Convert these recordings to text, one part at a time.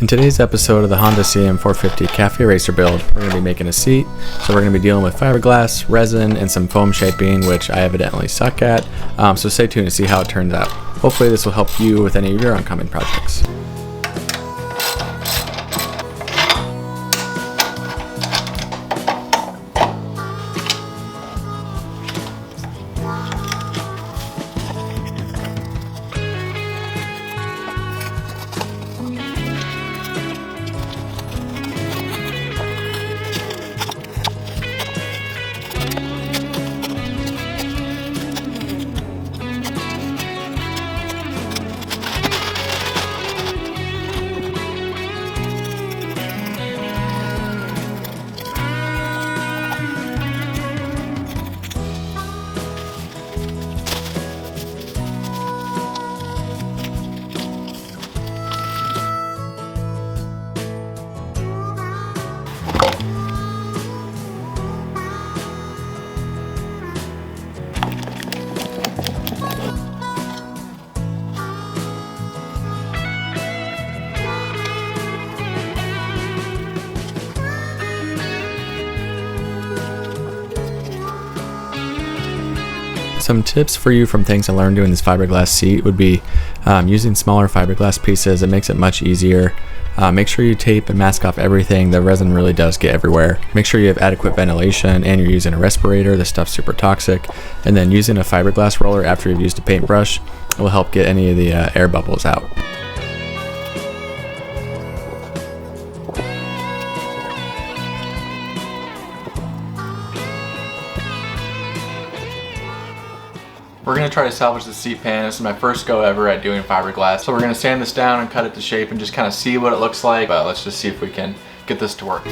In today's episode of the Honda CM450 Café Racer build, we're going to be making a seat. So we're going to be dealing with fiberglass, resin, and some foam shaping, which I evidently suck at. So stay tuned to see how it turns out. Hopefully this will help you with any of your oncoming projects. Some tips for you from things I learned doing this fiberglass seat would be using smaller fiberglass pieces. It makes it much easier. Make sure you tape and mask off everything. The resin really does get everywhere. Make sure you have adequate ventilation and you're using a respirator. This stuff's super toxic. And then using a fiberglass roller after you've used a paintbrush will help get any of the air bubbles out. We're going to try to salvage the seat pan. This is my first go ever at doing fiberglass. So we're going to sand this down and cut it to shape and just kind of see what it looks like. But let's just see if we can get this to work.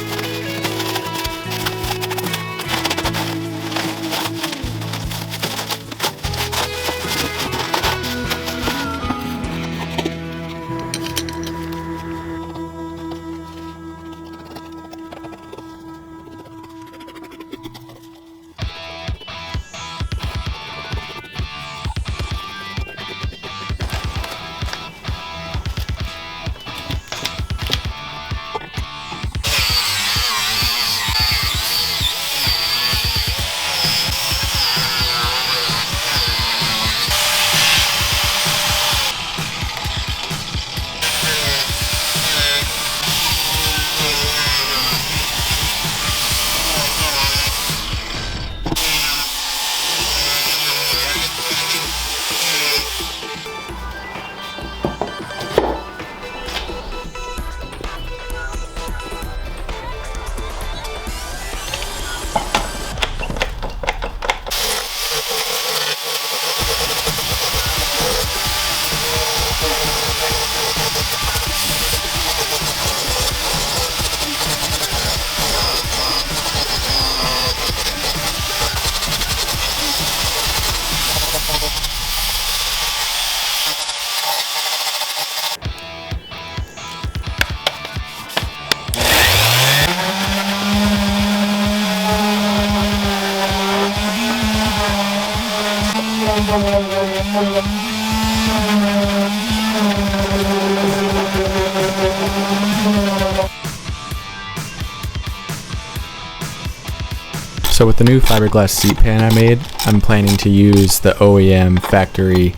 So with the new fiberglass seat pan I made, I'm planning to use the OEM factory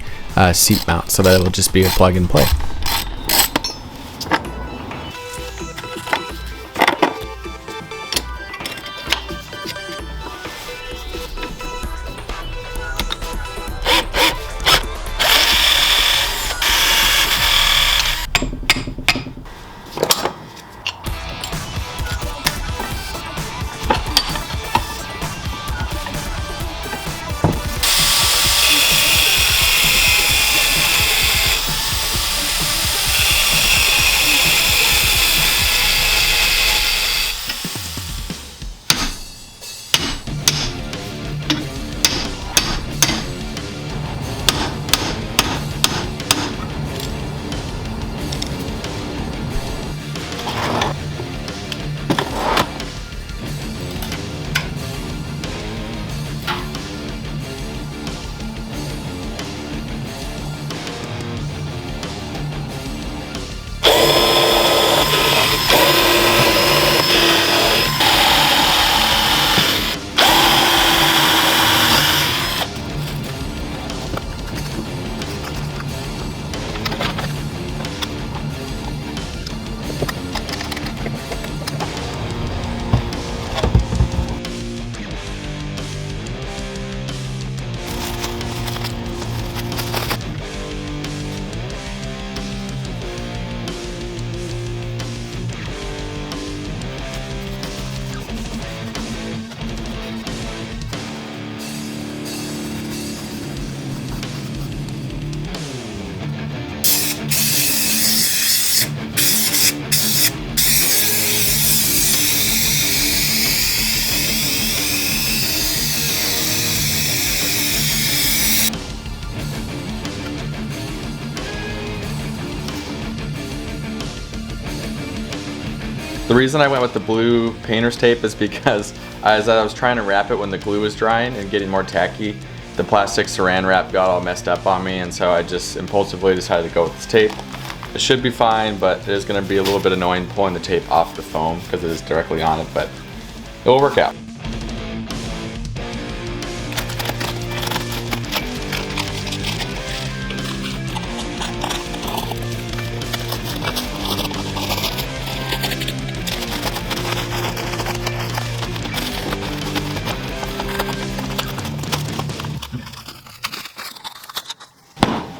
seat mount so that it'll just be a plug and play. The reason I went with the blue painter's tape is because as I was trying to wrap it when the glue was drying and getting more tacky, the plastic saran wrap got all messed up on me, and so I just impulsively decided to go with this tape. It should be fine, but it is going to be a little bit annoying pulling the tape off the foam because it is directly on it, but it will work out.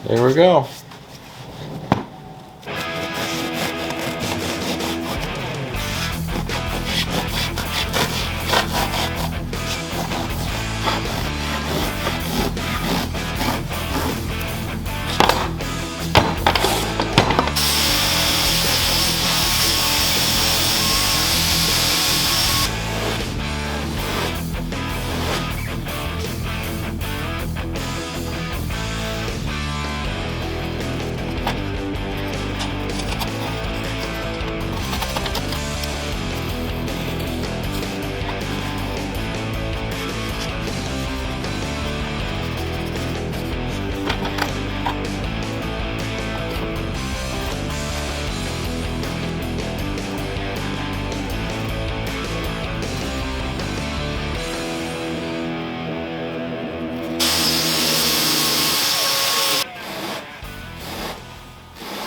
There we go.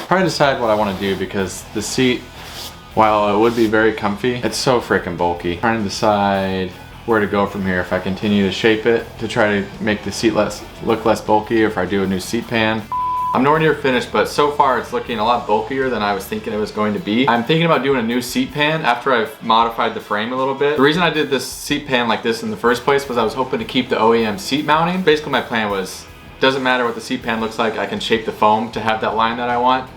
Probably decide what I want to do because the seat, while it would be very comfy, it's so freaking bulky. Trying to decide where to go from here. If I continue to shape it to try to make the seat look less bulky, or if I do a new seat pan. I'm nowhere near finished, but so far it's looking a lot bulkier than I was thinking it was going to be. I'm thinking about doing a new seat pan after I've modified the frame a little bit. The reason I did this seat pan like this in the first place was I was hoping to keep the OEM seat mounting. Basically my plan was, doesn't matter what the seat pan looks like, I can shape the foam to have that line that I want.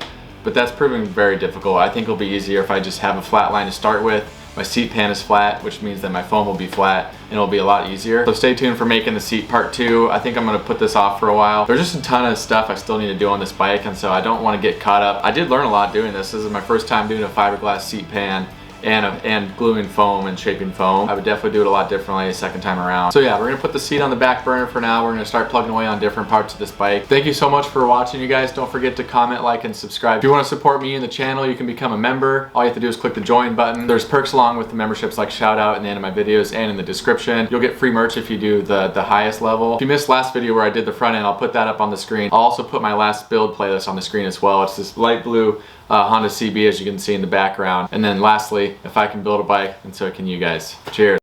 But that's proving very difficult. I think it'll be easier if I just have a flat line to start with. My seat pan is flat, which means that my foam will be flat and it'll be a lot easier. So stay tuned for making the seat part 2. I think I'm gonna put this off for a while. There's just a ton of stuff I still need to do on this bike, and so I don't wanna get caught up. I did learn a lot doing this. This is my first time doing a fiberglass seat pan and gluing foam and shaping foam. I would definitely do it a lot differently a second time around. So yeah, we're gonna put the seat on the back burner for now. We're gonna start plugging away on different parts of this bike. Thank you so much for watching, you guys. Don't forget to comment, like, and subscribe. If you wanna support me and the channel, you can become a member. All you have to do is click the join button. There's perks along with the memberships, like shout out in the end of my videos and in the description. You'll get free merch if you do the highest level. If you missed last video where I did the front end, I'll put that up on the screen. I'll also put my last build playlist on the screen as well. It's this light blue Honda CB, as you can see in the background. And then lastly, if I can build a bike, and so can you guys. Cheers.